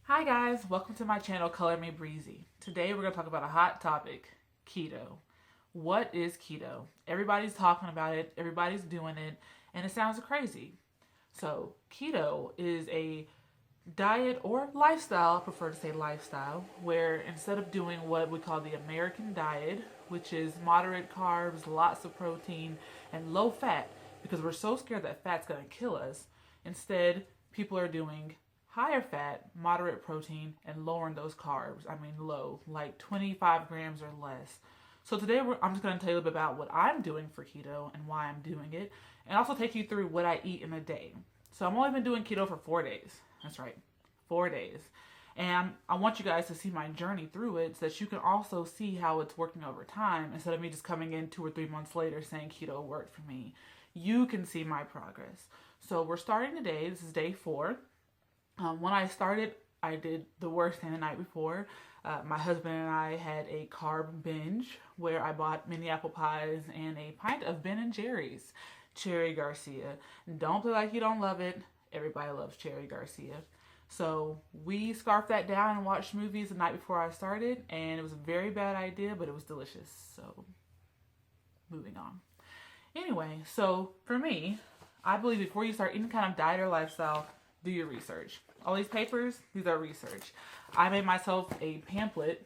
Hi guys, welcome to my channel, Color Me Breezy. Today we're going to talk about a hot topic, keto. What is keto? Everybody's talking about it, everybody's doing it, and it sounds crazy. So keto is a diet or lifestyle, I prefer to say lifestyle, where instead of doing what we call the American diet, which is moderate carbs, lots of protein, and low fat, because we're so scared that fat's going to kill us, instead people are doing higher fat, moderate protein, and lowering those carbs. I mean low, like 25 grams or less. So today I'm just going to tell you a little bit about what I'm doing for keto and why I'm doing it, and also take you through what I eat in a day. So I've only been doing keto for 4 days. That's right, 4 days. And I want you guys to see my journey through it so that you can also see how it's working over time instead of me just coming in 2 or 3 months later saying keto worked for me. You can see my progress. So we're starting today. This is day 4. When I started, I did the worst thing the night before. My husband and I had a carb binge where I bought mini apple pies and a pint of Ben and Jerry's Cherry Garcia. Don't play like you don't love it. Everybody loves Cherry Garcia. So we scarfed that down and watched movies the night before I started, and it was a very bad idea, but it was delicious. So moving on. Anyway, so for me, I believe before you start any kind of diet or lifestyle, do your research. All these papers, these are research. I made myself a pamphlet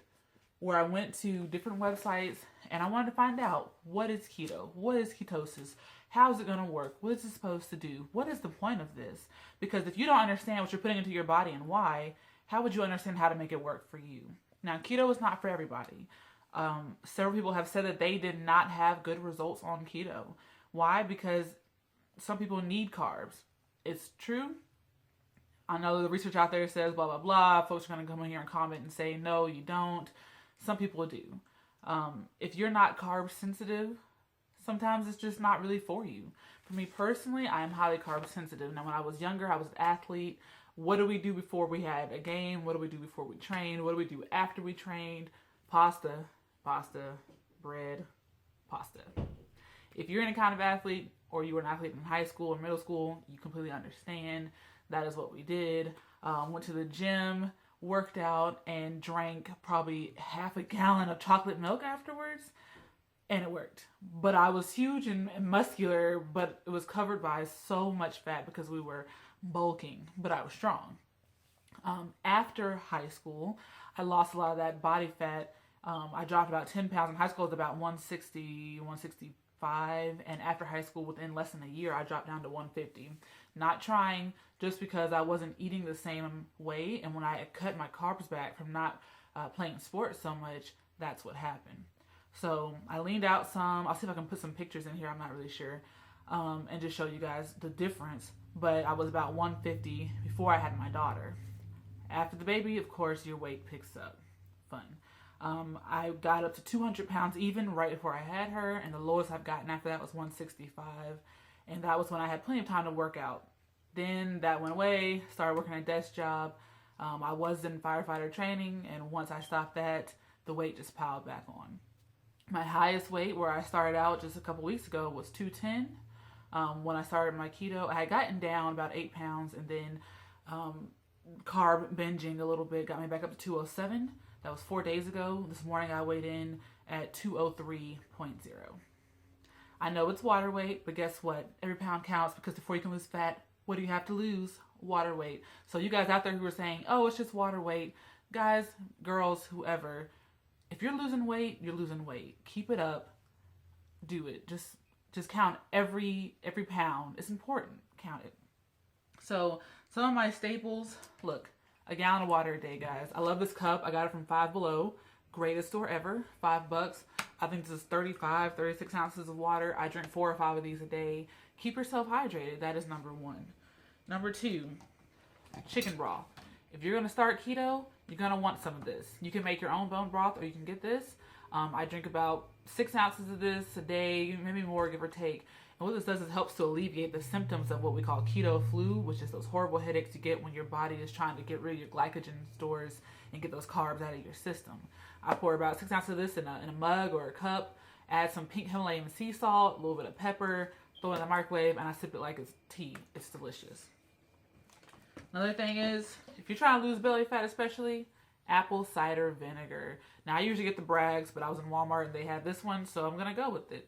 where I went to different websites and I wanted to find out, what is keto? What is ketosis? How is it going to work? What is it supposed to do? What is the point of this? Because if you don't understand what you're putting into your body and why, how would you understand how to make it work for you? Now, keto is not for everybody. Several people have said that they did not have good results on keto. Why? Because some people need carbs. It's true. I know the research out there says blah, blah, blah. Folks are going to come in here and comment and say, no, you don't. Some people do. If you're not carb sensitive, sometimes it's just not really for you. For me personally, I am highly carb sensitive. Now, when I was younger, I was an athlete. What do we do before we had a game? What do we do before we trained? What do we do after we trained? Pasta, bread, pasta. If you're any kind of athlete, or you were an athlete in high school or middle school, you completely understand. That is what we did. Went to the gym, worked out, and drank probably half a gallon of chocolate milk afterwards, and it worked. But I was huge and muscular, but it was covered by so much fat because we were bulking, but I was strong. After high school, I lost a lot of that body fat. I dropped about 10 pounds. In high school, it was about 160, 165. And after high school, within less than a year, I dropped down to 150. Not trying, just because I wasn't eating the same way. And when I cut my carbs back from not playing sports so much, that's what happened. So I leaned out some. I'll see if I can put some pictures in here. I'm not really sure. And just show you guys the difference. But I was about 150 before I had my daughter. After the baby, of course, your weight picks up. Fun. I got up to 200 pounds even right before I had her, and the lowest I've gotten after that was 165, and that was when I had plenty of time to work out. Then that went away, started working a desk job. I was in firefighter training, and once I stopped that, the weight just piled back on. My highest weight, where I started out just a couple weeks ago, was 210. When I started my keto, I had gotten down about 8 pounds, and then carb binging a little bit got me back up to 207. That was 4 days ago. This morning I weighed in at 203.0. I know it's water weight, but guess what? Every pound counts, because before you can lose fat, what do you have to lose? Water weight. So you guys out there who are saying, oh, it's just water weight. Guys, girls, whoever, if you're losing weight, you're losing weight. Keep it up. Do it. Just count every pound. It's important. Count it. So some of my staples, look, a gallon of water a day, guys. I love this cup. I got it from Five Below. Greatest store ever. $5. I think this is 36 ounces of water. I drink 4 or 5 of these a day. Keep yourself hydrated. That is number 1. Number 2, chicken broth. If you're going to start keto, you're going to want some of this. You can make your own bone broth, or you can get this. I drink about 6 ounces of this a day, maybe more, give or take. And what this does is helps to alleviate the symptoms of what we call keto flu, which is those horrible headaches you get when your body is trying to get rid of your glycogen stores and get those carbs out of your system. I pour about 6 ounces of this in a mug or a cup, add some pink Himalayan sea salt, a little bit of pepper, throw it in the microwave, and I sip it like it's tea. It's delicious. Another thing is, if you're trying to lose belly fat, especially, apple cider vinegar. Now, I usually get the Bragg's, but I was in Walmart and they had this one, so I'm going to go with it.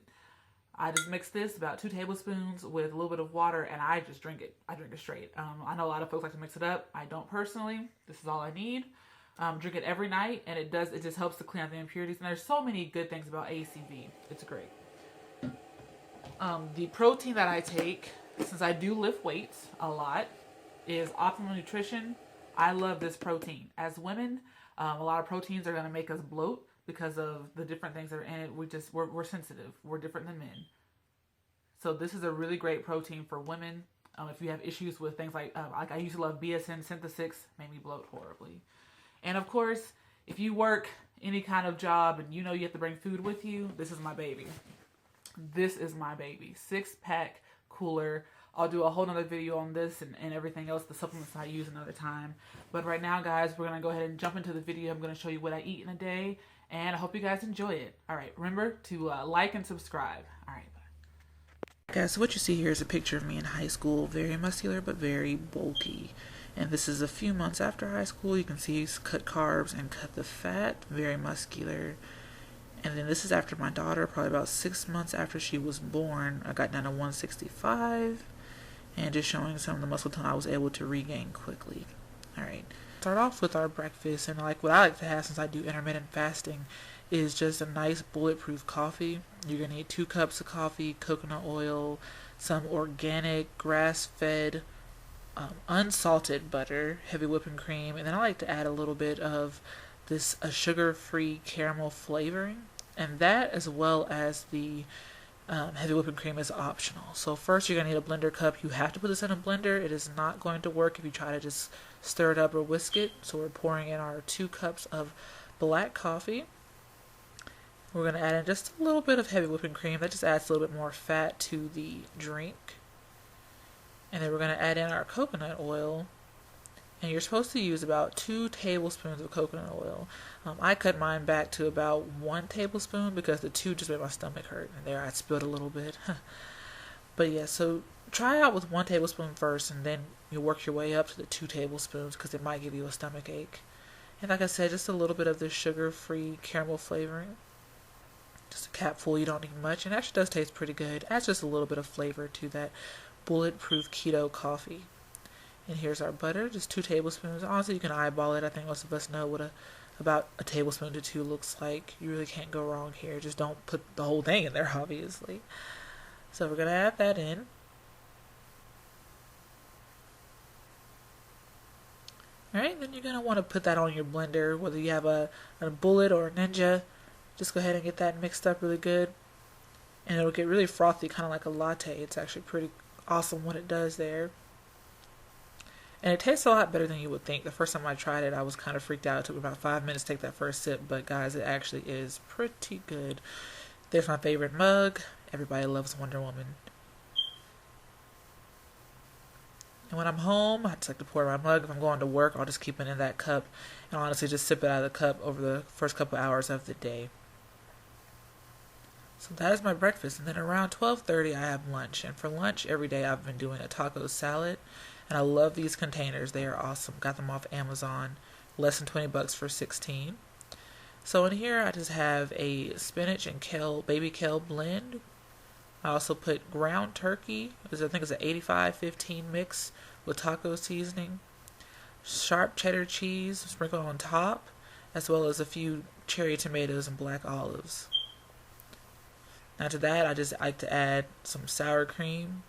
I just mix this about 2 tablespoons with a little bit of water, and I just drink it. I drink it straight. I know a lot of folks like to mix it up. I don't personally. This is all I need. Drink it every night, and it just helps to clean out the impurities. And there's so many good things about ACV. It's great. The protein that I take, since I do lift weights a lot, is Optimal Nutrition. I love this protein. As women, a lot of proteins are going to make us bloat because of the different things that are in it. We're sensitive. We're different than men. So this is a really great protein for women. If you have issues with things like I used to love BSN Synthesix, made me bloat horribly. And of course, if you work any kind of job and you know you have to bring food with you, this is my baby. This is my baby. 6-pack cooler. I'll do a whole nother video on this and everything else, the supplements I use another time. But right now, guys, we're going to go ahead and jump into the video. I'm going to show you what I eat in a day, and I hope you guys enjoy it. All right, remember to like and subscribe. All right, bye. Guys, so what you see here is a picture of me in high school. Very muscular, but very bulky. And this is a few months after high school. You can see he's cut carbs and cut the fat. Very muscular. And then this is after my daughter, probably about 6 months after she was born. I got down to 165. And just showing some of the muscle tone I was able to regain quickly. Alright. Start off with our breakfast. And like what I like to have since I do intermittent fasting is just a nice bulletproof coffee. You're going to need 2 cups of coffee, coconut oil, some organic grass-fed unsalted butter, heavy whipping cream, and then I like to add a little bit of this sugar-free caramel flavoring, and that as well as the heavy whipping cream is optional. So first you're going to need a blender cup. You have to put this in a blender. It is not going to work if you try to just stir it up or whisk it. So we're pouring in our 2 cups of black coffee. We're going to add in just a little bit of heavy whipping cream. That just adds a little bit more fat to the drink. And then we're going to add in our coconut oil. And you're supposed to use about 2 tablespoons of coconut oil. I cut mine back to about 1 tablespoon because the 2 just made my stomach hurt. And there I spilled a little bit. But yeah, so try out with 1 tablespoon first, and then you work your way up to the 2 tablespoons because it might give you a stomach ache. And like I said, just a little bit of this sugar-free caramel flavoring. Just a capful, you don't need much. And it actually does taste pretty good. Adds just a little bit of flavor to that bulletproof keto coffee. And here's our butter, just 2 tablespoons. Honestly, you can eyeball it. I think most of us know what about a tablespoon to 2 looks like. You really can't go wrong here. Just don't put the whole thing in there, obviously. So we're going to add that in. Alright, then you're going to want to put that on your blender, whether you have a Bullet or a Ninja. Just go ahead and get that mixed up really good. And it'll get really frothy, kind of like a latte. It's actually pretty awesome what it does there. And it tastes a lot better than you would think. The first time I tried it, I was kind of freaked out. It took about 5 minutes to take that first sip. But guys, it actually is pretty good. There's my favorite mug. Everybody loves Wonder Woman. And when I'm home, I just like to pour my mug. If I'm going to work, I'll just keep it in that cup. And honestly, just sip it out of the cup over the first couple hours of the day. So that is my breakfast. And then around 12:30, I have lunch. And for lunch, every day I've been doing a taco salad. And I love these containers. They are awesome. Got them off Amazon. Less than $20 for 16. So in here, I just have a spinach and kale, baby kale blend. I also put ground turkey. I think it's an 85-15 mix with taco seasoning. Sharp cheddar cheese sprinkled on top, as well as a few cherry tomatoes and black olives. Now to that, I just like to add some sour cream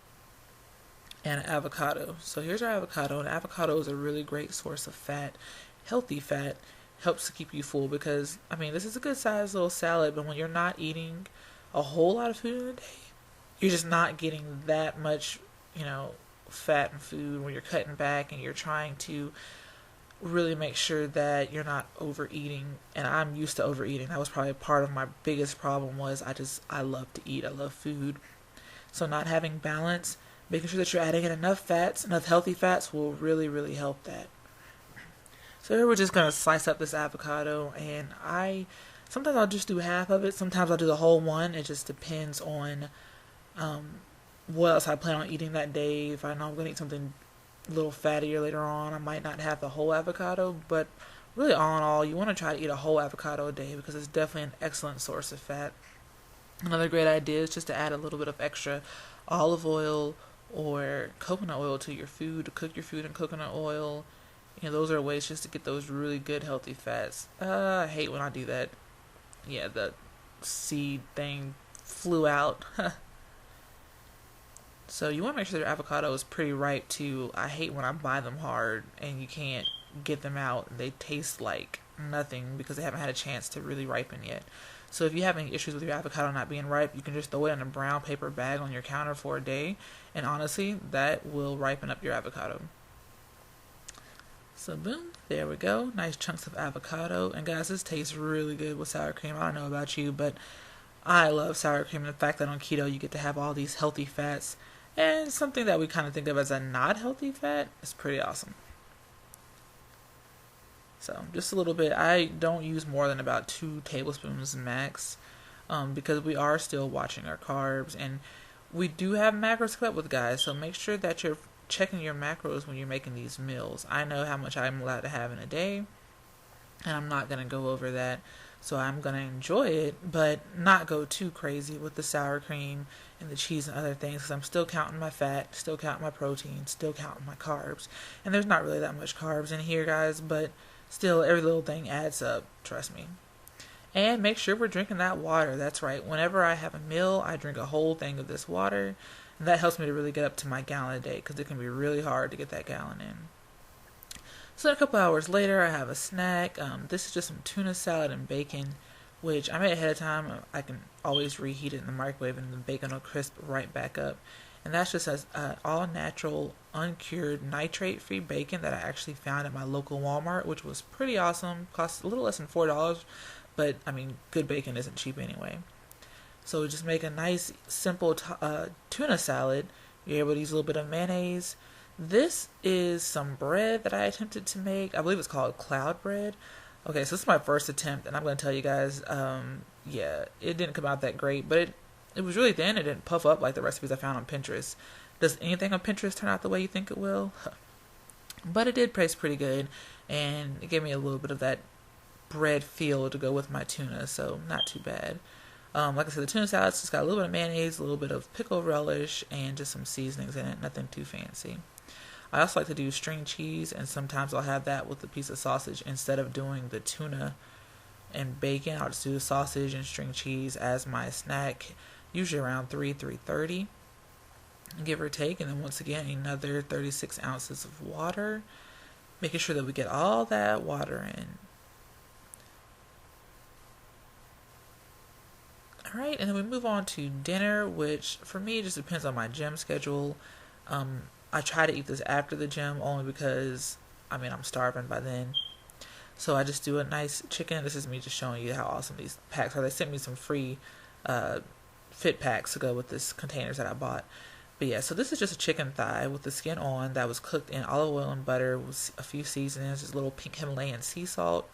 and an avocado. So here's our avocado. And avocado is a really great source of fat, healthy fat. Helps to keep you full because, I mean, this is a good sized little salad, but when you're not eating a whole lot of food in a day, you're just not getting that much, fat and food when you're cutting back and you're trying to really make sure that you're not overeating. And I'm used to overeating. That was probably part of my biggest problem was I love to eat. I love food. So not having balance, making sure that you're adding in enough fats, enough healthy fats will really, really help that. So here we're just going to slice up this avocado, and sometimes I'll just do half of it, sometimes I'll do the whole one. It just depends on what else I plan on eating that day. If I know I'm going to eat something a little fattier later on. I might not have the whole avocado, but really all in all, you want to try to eat a whole avocado a day because it's definitely an excellent source of fat. Another great idea is just to add a little bit of extra olive oil or coconut oil to your food, to cook your food in coconut oil. Those are ways just to get those really good healthy fats. I hate when I do that. Yeah, the seed thing flew out. So you want to make sure their avocado is pretty ripe too. I hate when I buy them hard and you can't get them out. They taste like nothing because they haven't had a chance to really ripen yet. So if you have any issues with your avocado not being ripe, you can just throw it in a brown paper bag on your counter for a day. And honestly, that will ripen up your avocado. So boom, there we go. Nice chunks of avocado. And guys, this tastes really good with sour cream. I don't know about you, but I love sour cream. And the fact that on keto you get to have all these healthy fats and something that we kind of think of as a not healthy fat is pretty awesome. So just a little bit. I don't use more than about 2 tablespoons max because we are still watching our carbs. And we do have macros kept up with, guys. So make sure that you're checking your macros when you're making these meals. I know how much I'm allowed to have in a day, and I'm not going to go over that. So I'm going to enjoy it, but not go too crazy with the sour cream and the cheese and other things because I'm still counting my fat, still counting my protein, still counting my carbs. And there's not really that much carbs in here, guys, but still every little thing adds up, trust me. And make sure we're drinking that water. That's right. Whenever I have a meal, I drink a whole thing of this water. And that helps me to really get up to my gallon a day because it can be really hard to get that gallon in. So a couple hours later, I have a snack. This is just some tuna salad and bacon, which I made ahead of time. I can always reheat it in the microwave and the bacon will crisp right back up. And that's just an all-natural, uncured, nitrate-free bacon that I actually found at my local Walmart, which was pretty awesome. Cost a little less than $4, but, I mean, good bacon isn't cheap anyway. So just make a nice, simple tuna salad. You're able to use a little bit of mayonnaise. This is some bread that I attempted to make. I believe it's called cloud bread. Okay, so this is my first attempt, and I'm going to tell you guys, yeah, it didn't come out that great, but it was really thin. It didn't puff up like the recipes I found on Pinterest. Does anything on Pinterest turn out the way you think it will? But it did taste pretty good, and it gave me a little bit of that bread feel to go with my tuna, so not too bad. Like I said, the tuna salad's just got a little bit of mayonnaise, a little bit of pickle relish, and just some seasonings in it. Nothing too fancy. I also like to do string cheese, and sometimes I'll have that with a piece of sausage instead of doing the tuna and bacon. I'll just do the sausage and string cheese as my snack, usually around 3:30, give or take. And then once again, another 36 ounces of water, making sure that we get all that water in. Alright, and then we move on to dinner, which for me just depends on my gym schedule. I try to eat this after the gym only because, I'm starving by then. So I just do a nice chicken. This is me just showing you how awesome these packs are. They sent me some free fit packs to go with this containers that I bought. But yeah, so this is just a chicken thigh with the skin on that was cooked in olive oil and butter with a few seasonings, just a little pink Himalayan sea salt.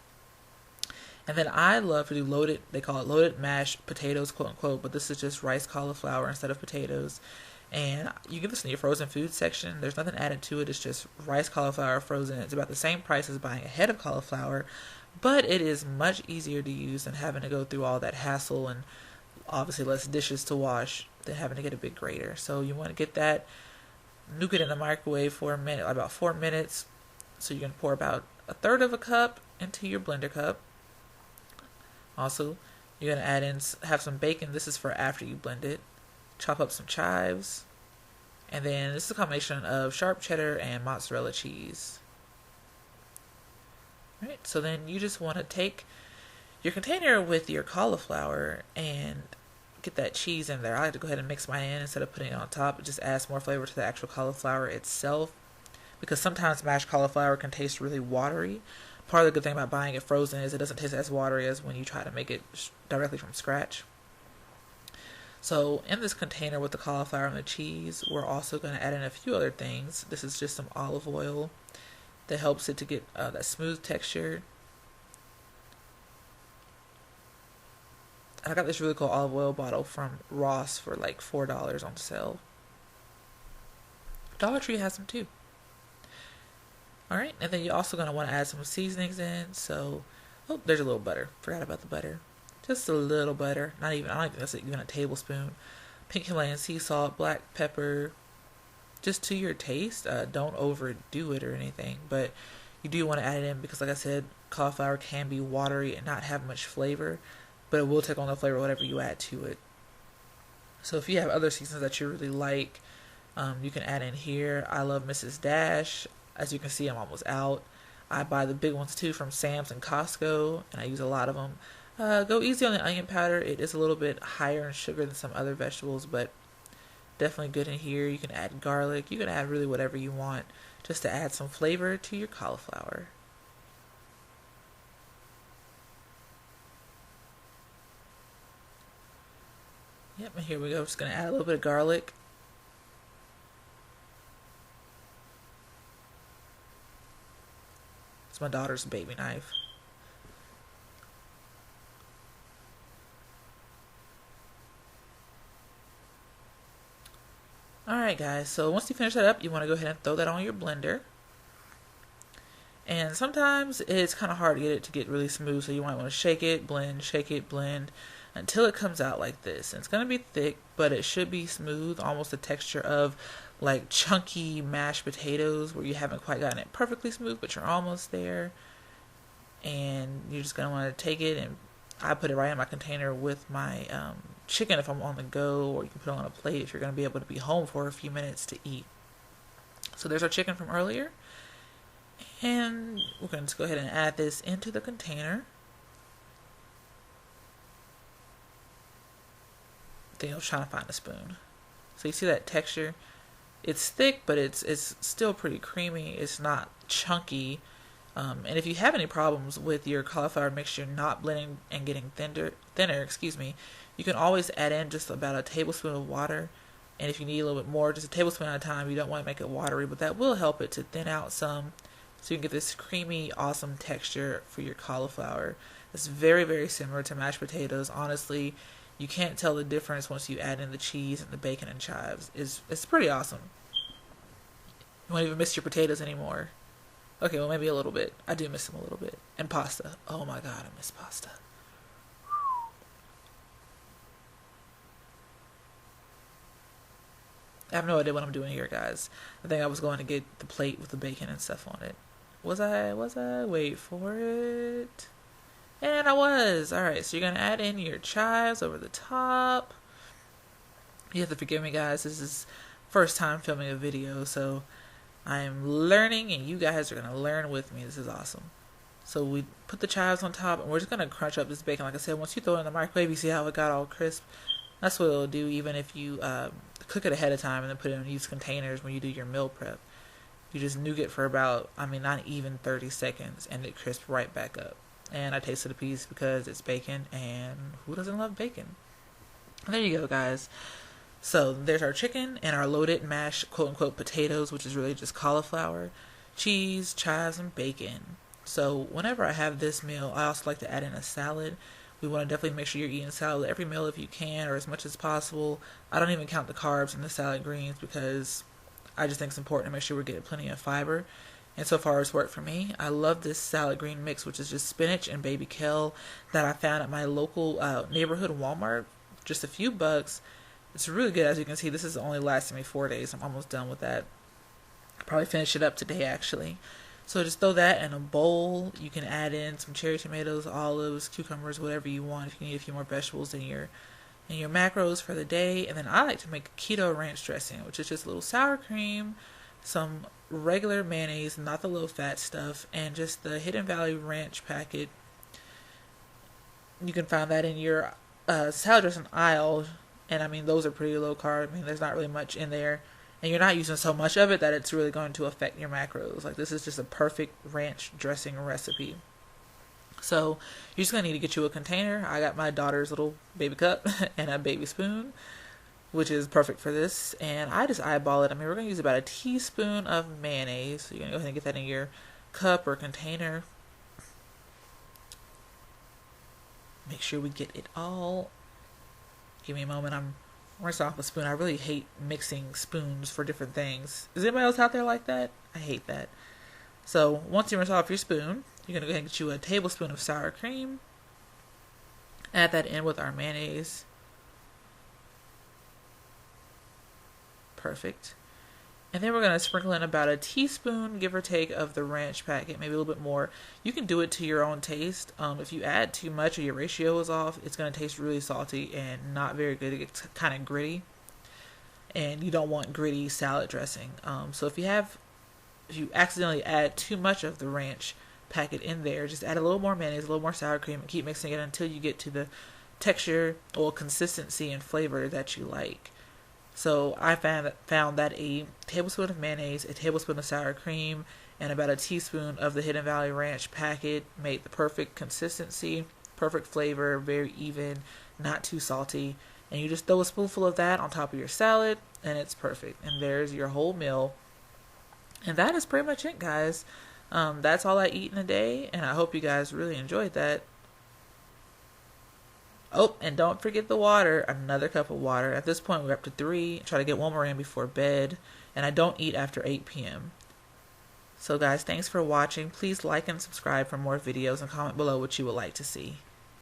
And then I love to do loaded, they call it loaded mashed potatoes, quote unquote, but this is just rice cauliflower instead of potatoes. And you get this in your frozen food section. There's nothing added to it. It's just rice cauliflower frozen. It's about the same price as buying a head of cauliflower, but it is much easier to use than having to go through all that hassle and obviously less dishes to wash than having to get a big grater. So you want to get that, nuke it in the microwave for a minute, about 4 minutes. So you're going to pour about 1/3 of a cup into your blender cup. Also, you're going to add in, have some bacon. This is for after you blend it. Chop up some chives. And then this is a combination of sharp cheddar and mozzarella cheese. Alright, so then you just want to take your container with your cauliflower and get that cheese in there. I like to go ahead and mix mine in instead of putting it on top. It just adds more flavor to the actual cauliflower itself. Because sometimes mashed cauliflower can taste really watery. Part of the good thing about buying it frozen is it doesn't taste as watery as when you try to make it directly from scratch. So in this container with the cauliflower and the cheese, we're also going to add in a few other things. This is just some olive oil that helps it to get that smooth texture. I got this really cool olive oil bottle from Ross for like $4 on sale. Dollar Tree has them too. All right, and then you're also going to want to add some seasonings in. So, oh, there's a little butter. Forgot about the butter. Just a little butter. Not even, I don't think that's even a tablespoon. Pink Himalayan sea salt, black pepper, just to your taste. Don't overdo it or anything, but you do want to add it in because, like I said, cauliflower can be watery and not have much flavor, but it will take on the flavor whatever you add to it. So if you have other seasonings that you really like, you can add in here. I love Mrs. Dash. As you can see, I'm almost out. I buy the big ones too from Sam's and Costco, and I use a lot of them. Go easy on the onion powder. It is a little bit higher in sugar than some other vegetables, but definitely good in here. You can add garlic. You can add really whatever you want just to add some flavor to your cauliflower. Yep, and here we go. Just going to add a little bit of garlic. It's my daughter's baby knife. Alright guys, so once you finish that up, you want to go ahead and throw that on your blender. And sometimes it's kind of hard to get it to get really smooth, so you might want to shake it, blend, until it comes out like this. And it's going to be thick, but it should be smooth, almost the texture of like chunky mashed potatoes where you haven't quite gotten it perfectly smooth, but you're almost there. And you're just going to want to take it, and I put it right in my container with my chicken if I'm on the go, or you can put it on a plate if you're going to be able to be home for a few minutes to eat. So there's our chicken from earlier. And we're going to just go ahead and add this into the container. Then I was trying to find a spoon. So you see that texture? It's thick, but it's still pretty creamy. It's not chunky. And if you have any problems with your cauliflower mixture not blending and getting thinner, you can always add in just about a tablespoon of water. And if you need a little bit more, just a tablespoon at a time. You don't want to make it watery, but that will help it to thin out some, so you can get this creamy, awesome texture for your cauliflower. It's very, very similar to mashed potatoes. Honestly, you can't tell the difference once you add in the cheese and the bacon and chives. It's pretty awesome. You won't even miss your potatoes anymore. Okay, well, maybe a little bit. I do miss them a little bit. And pasta. Oh my god, I miss pasta. I have no idea what I'm doing here, guys. I think I was going to get the plate with the bacon and stuff on it. Was I? Wait for it. And I was. Alright, so you're going to add in your chives over the top. You have to forgive me, guys. This is first time filming a video, so I'm learning, and you guys are going to learn with me. This is awesome. So we put the chives on top, and we're just going to crunch up this bacon. Like I said, once you throw it in the microwave, you see how it got all crisp? That's what it'll do, even if you cook it ahead of time and then put it in used containers when you do your meal prep. You just nuke it for about, not even 30 seconds, and it crisps right back up. And I tasted a piece because it's bacon, and who doesn't love bacon? And there you go, guys. So there's our chicken and our loaded mashed quote-unquote potatoes, which is really just cauliflower, cheese, chives, and bacon. So whenever I have this meal, I also like to add in a salad. We want to definitely make sure you're eating salad every meal if you can, or as much as possible. I don't even count the carbs in the salad greens because I just think it's important to make sure we're getting plenty of fiber. And so far it's worked for me. I love this salad green mix, which is just spinach and baby kale that I found at my local neighborhood Walmart. Just a few bucks. It's really good. As you can see, this is only lasting me 4 days. I'm almost done with that. I'll probably finish it up today, actually. So just throw that in a bowl. You can add in some cherry tomatoes, olives, cucumbers, whatever you want. If you need a few more vegetables in your macros for the day. And then I like to make keto ranch dressing, which is just a little sour cream, some regular mayonnaise, not the low-fat stuff, and just the Hidden Valley ranch packet. You can find that in your salad dressing aisle. And those are pretty low carb. There's not really much in there. And you're not using so much of it that it's really going to affect your macros. Like, this is just a perfect ranch dressing recipe. So you're just going to need to get you a container. I got my daughter's little baby cup and a baby spoon, which is perfect for this. And I just eyeball it. We're going to use about a teaspoon of mayonnaise. So you're going to go ahead and get that in your cup or container. Make sure we get it all. Give me a moment. I'm rinsing off a spoon. I really hate mixing spoons for different things. Is anybody else out there like that? I hate that. So once you rinse off your spoon, you're going to go ahead and get you a tablespoon of sour cream. Add that in with our mayonnaise. Perfect. And then we're going to sprinkle in about a teaspoon, give or take, of the ranch packet, maybe a little bit more. You can do it to your own taste. If you add too much or your ratio is off, it's going to taste really salty and not very good. It gets kind of gritty. And you don't want gritty salad dressing. So if you accidentally add too much of the ranch packet in there, just add a little more mayonnaise, a little more sour cream, and keep mixing it until you get to the texture or consistency and flavor that you like. So I found that a tablespoon of mayonnaise, a tablespoon of sour cream, and about a teaspoon of the Hidden Valley Ranch packet made the perfect consistency, perfect flavor, very even, not too salty. And you just throw a spoonful of that on top of your salad, and it's perfect. And there's your whole meal. And that is pretty much it, guys. That's all I eat in a day, and I hope you guys really enjoyed that. Oh, and don't forget the water, another cup of water. At this point, we're up to 3. Try to get one more in before bed. And I don't eat after 8 p.m. So guys, thanks for watching. Please like and subscribe for more videos and comment below what you would like to see.